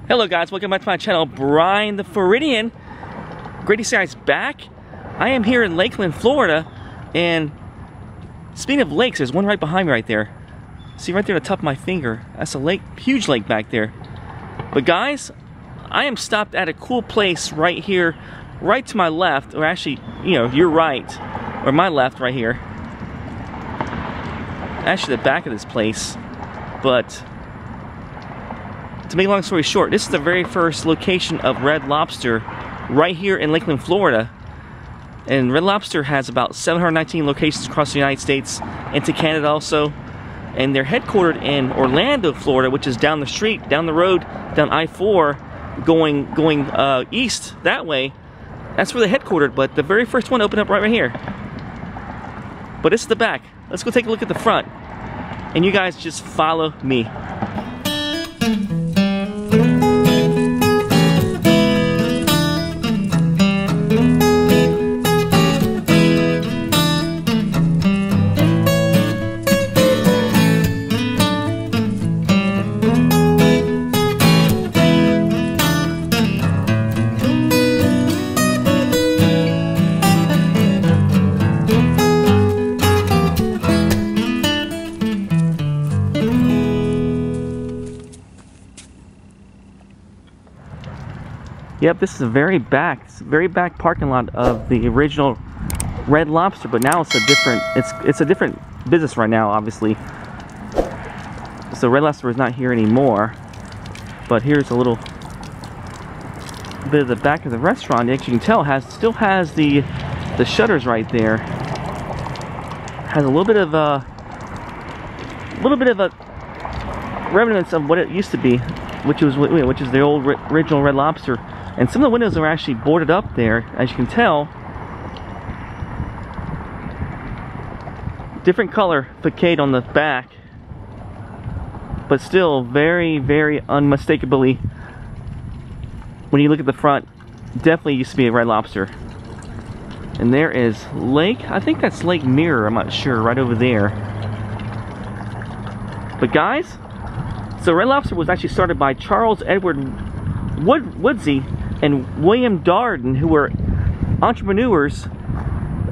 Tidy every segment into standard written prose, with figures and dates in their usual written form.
Hello guys, welcome back to my channel, Brian the Floridian. Great to see you guys back. I am here in Lakeland, Florida, and speaking of lakes, there's one right behind me right there. See right there at the top of my finger, that's a lake, huge lake back there. But guys, I am stopped at a cool place right here, right to my left, or actually, you know, your right, or my left right here. Actually the back of this place, but to make a long story short, this is the very first location of Red Lobster right here in Lakeland, Florida. And Red Lobster has about 719 locations across the United States and to Canada also. And they're headquartered in Orlando, Florida, which is down the street, down the road, down I-4, going east that way. That's where they're headquartered, but the very first one opened up right here. But this is the back. Let's go take a look at the front. And you guys just follow me. Yep, this is a very back parking lot of the original Red Lobster, but now it's a different business right now, obviously. So Red Lobster is not here anymore. But here's a little bit of the back of the restaurant. As you can tell, still has the shutters right there. Has a little bit of a remnants of what it used to be, which is the old original Red Lobster. And some of the windows are actually boarded up there, as you can tell. Different color facade on the back, but still very, very unmistakably, when you look at the front, definitely used to be a Red Lobster. And there is Lake, I think that's Lake Mirror, I'm not sure, right over there. But guys, so Red Lobster was actually started by Charles Edward Woodsey and William Darden, who were entrepreneurs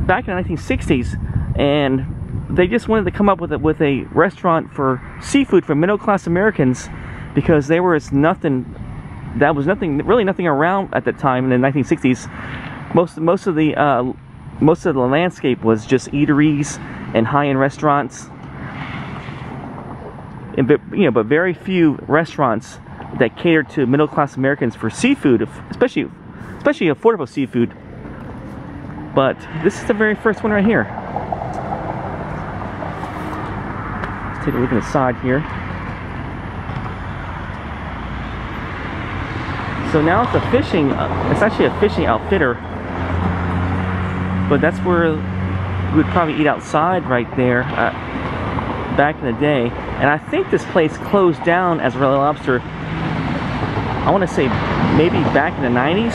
back in the 1960s, and they just wanted to come up with a restaurant for seafood for middle-class Americans, because there was nothing around at the time in the 1960s. Most of the landscape was just eateries and high-end restaurants, but very few restaurants that catered to middle-class Americans for seafood, especially affordable seafood. But this is the very first one right here. Let's take a look at the side here. So now it's it's actually a fishing outfitter, but that's where we would probably eat outside right there back in the day. And I think this place closed down as Red Lobster, I want to say maybe back in the 90s,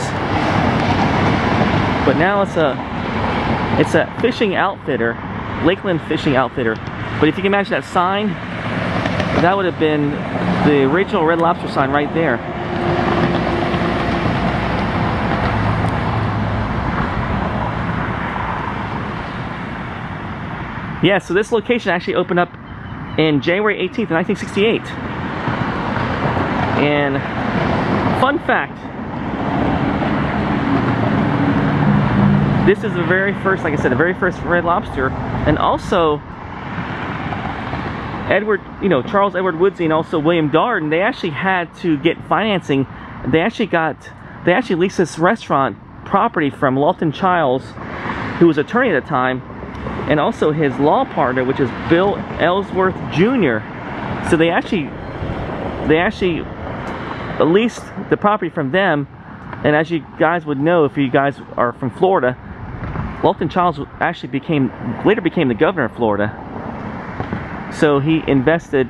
but now it's a fishing outfitter, Lakeland fishing outfitter. But if you can imagine that sign, that would have been the original Red Lobster sign right there. Yeah, so this location actually opened up in January 18th, 1968. And fun fact, this is the very first, like I said, the very first Red Lobster. And also Charles Edward Woodsey and also William Darden, they actually had to get financing. They actually leased this restaurant property from Lawton Childs, who was attorney at the time, and also his law partner, which is Bill Ellsworth Jr. So they actually leased the property from them. And as you guys would know, if you guys are from Florida, Lawton Childs actually later became the governor of Florida. So he invested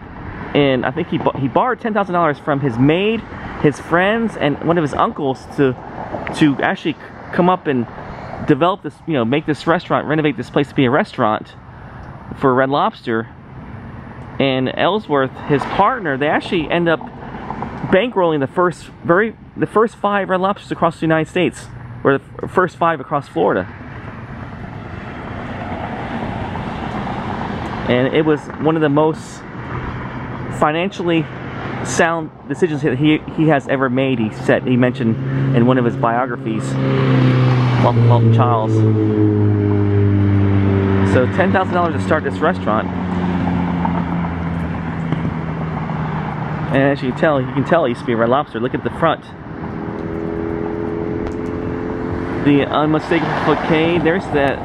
in, I think he borrowed $10,000 from his maid, his friends, and one of his uncles to actually come up and develop this, make this restaurant, renovate this place to be a restaurant for Red Lobster. And Ellsworth, his partner, they actually end up bankrolling the first 5 Red Lobsters across the United States, or the first 5 across Florida. And it was one of the most financially sound decisions that he has ever made. He mentioned in one of his biographies, Walton Childs. So $10,000 to start this restaurant. And as you can tell it used to be a Red Lobster. Look at the front. The unmistakable facade. There's that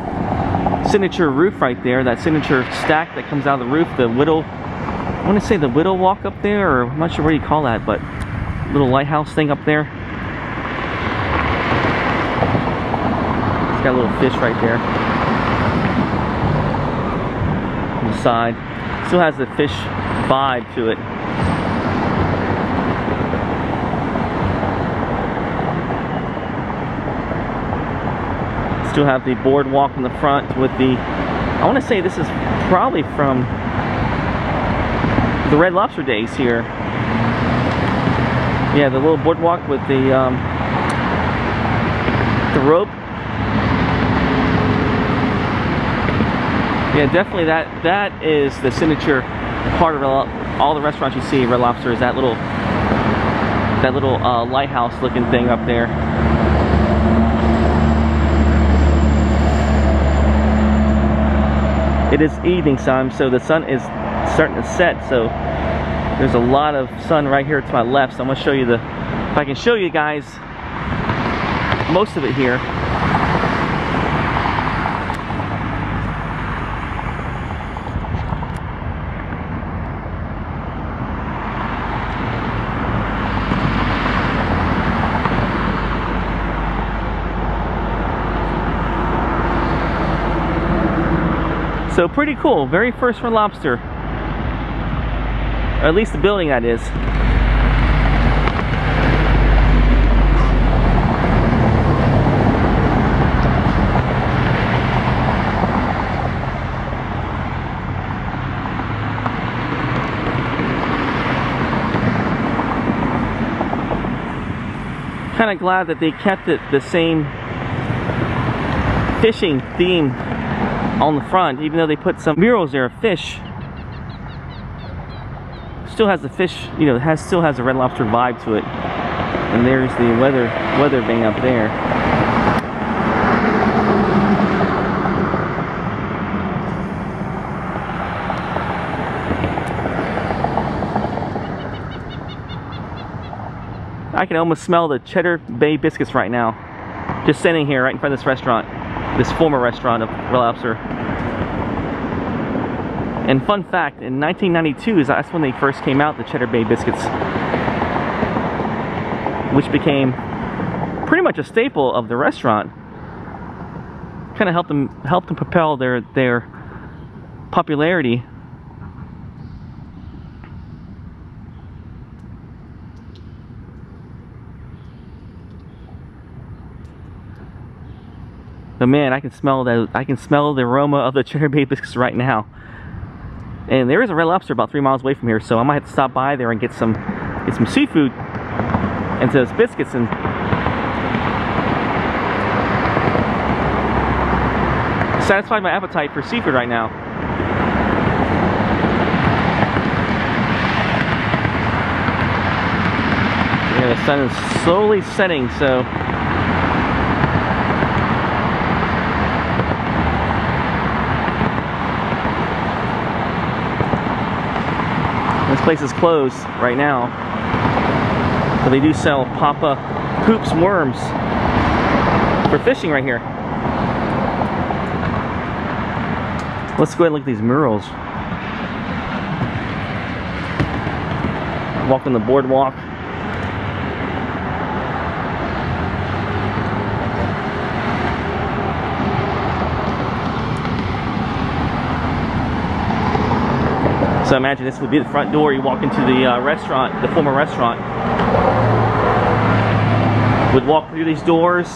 signature roof right there. That signature stack that comes out of the roof. The Widow, I want to say the Widow Walk up there, or I'm not sure what you call that, but little lighthouse thing up there. It's got a little fish right there on the side. Still has the fish vibe to it. Still have the boardwalk in the front with the, I want to say this is probably from the Red Lobster days here. Yeah, the little boardwalk with the rope. Yeah, definitely that is the signature part of all the restaurants you see at Red Lobster, is that little lighthouse looking thing up there. It is evening time, so the sun is starting to set, so there's a lot of sun right here to my left. So I'm going to show you if I can show you guys most of it here. So pretty cool, very first Red Lobster, or at least the building that is. Kind of glad that they kept it the same fishing theme on the front, even though they put some murals there of fish. Still has the fish, you know, still has a Red Lobster vibe to it. And there's the weather vane up there. I can almost smell the Cheddar Bay biscuits right now, just sitting here right in front of this restaurant. This former restaurant of Red Lobster. And fun fact, in 1992, that's when they first came out, the Cheddar Bay biscuits, which became pretty much a staple of the restaurant. Kind of helped them propel their popularity. But man, I can smell the aroma of the Cheddar Bay biscuits right now. And there is a Red Lobster about 3 miles away from here, so I might have to stop by there and get some seafood and those biscuits and satisfy my appetite for seafood right now. Yeah, the sun is slowly setting, so this place is closed right now, but they do sell Papa Poop's worms for fishing right here. Let's go ahead and look at these murals. Walk on the boardwalk. So imagine this would be the front door. You walk into the restaurant, the former restaurant. Would walk through these doors,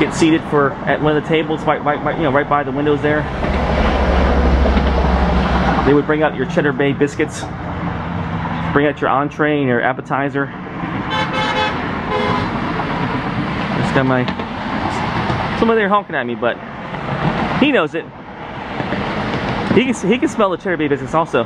get seated at one of the tables right by the windows there. They would bring out your Cheddar Bay biscuits Bring out your entree and your appetizer. Just got my... Somebody there honking at me, but he knows it. He can smell the cherry bay business also.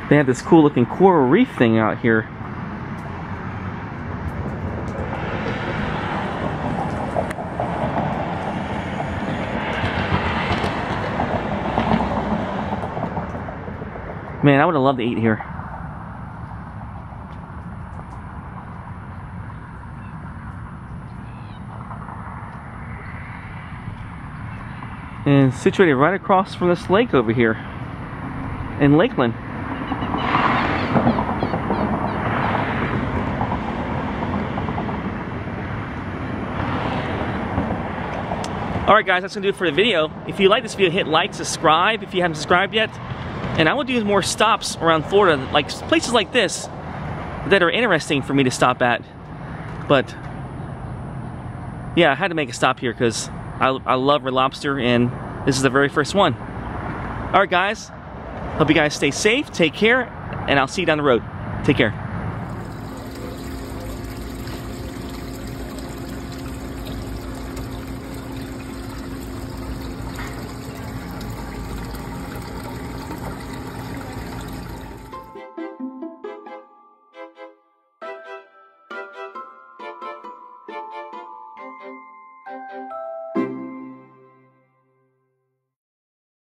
They have this cool looking coral reef thing out here. Man, I would have loved to eat here. And situated right across from this lake over here in Lakeland. Alright guys, that's going to do it for the video. If you like this video, hit like, subscribe if you haven't subscribed yet. And I will do more stops around Florida, like places like this that are interesting for me to stop at. But yeah, I had to make a stop here because I love Red Lobster and this is the very first one. Alright guys, hope you guys stay safe, take care, and I'll see you down the road. Take care.